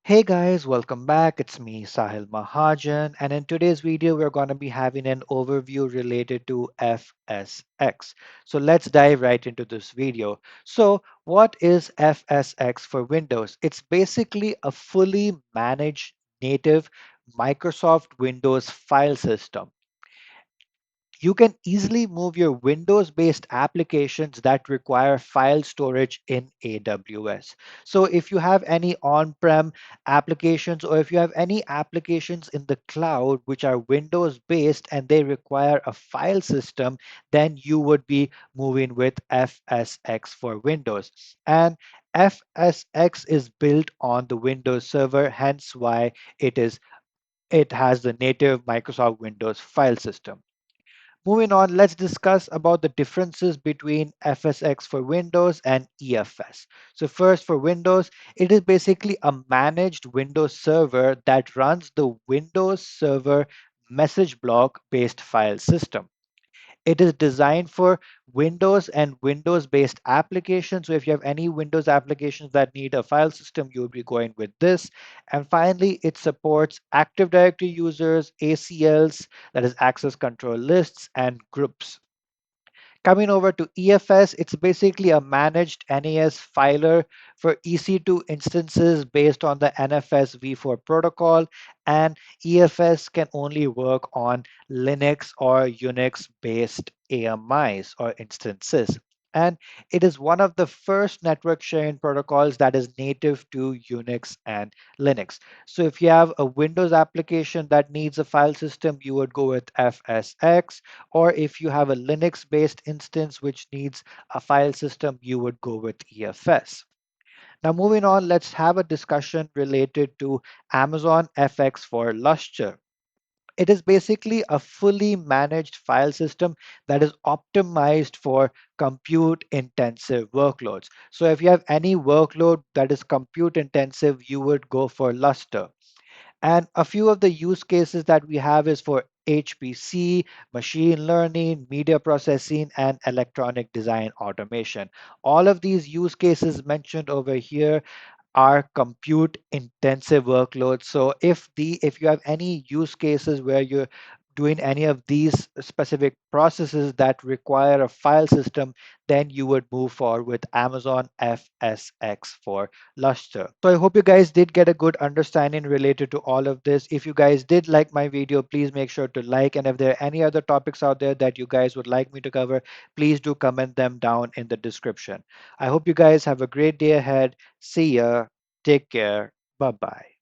Hey guys, welcome back. It's me, Sahil Mahajan, and in today's video, we're going to be having an overview related to FSX. So let's dive right into this video. So, what is FSX for Windows? It's basically a fully managed native Microsoft Windows file system. You can easily move your Windows-based applications that require file storage in AWS. So if you have any on-prem applications or if you have any applications in the cloud which are Windows-based and they require a file system, then you would be moving with FSX for Windows. And FSX is built on the Windows Server, hence why it has the native Microsoft Windows file system. Moving on, let's discuss about the differences between FSX for Windows and EFS. So first for Windows, it is basically a managed Windows server that runs the Windows Server message block based file system. It is designed for Windows and Windows-based applications. So if you have any Windows applications that need a file system, you'll be going with this. And finally, it supports Active Directory users, ACLs, that is access control lists, and groups. Coming over to EFS, it's basically a managed NAS filer for EC2 instances based on the NFS v4 protocol, and EFS can only work on Linux or Unix based AMIs or instances. And it is one of the first network sharing protocols that is native to Unix and Linux. So if you have a Windows application that needs a file system, you would go with FSX, or if you have a Linux based instance which needs a file system, you would go with EFS. Now, moving on, let's have a discussion related to Amazon FX for Lustre. It is basically a fully managed file system that is optimized for compute intensive workloads. So if you have any workload that is compute intensive, you would go for Lustre. And a few of the use cases that we have is for HPC, machine learning, media processing, and electronic design automation. All of these use cases mentioned over here are compute intensive workloads. So if you have any use cases where you're doing any of these specific processes that require a file system, then you would move forward with Amazon FSX for Lustre. So I hope you guys did get a good understanding related to all of this. If you guys did like my video, please make sure to like, and if there are any other topics out there that you guys would like me to cover, please do comment them down in the description. I hope you guys have a great day ahead. See ya. Take care. Bye bye.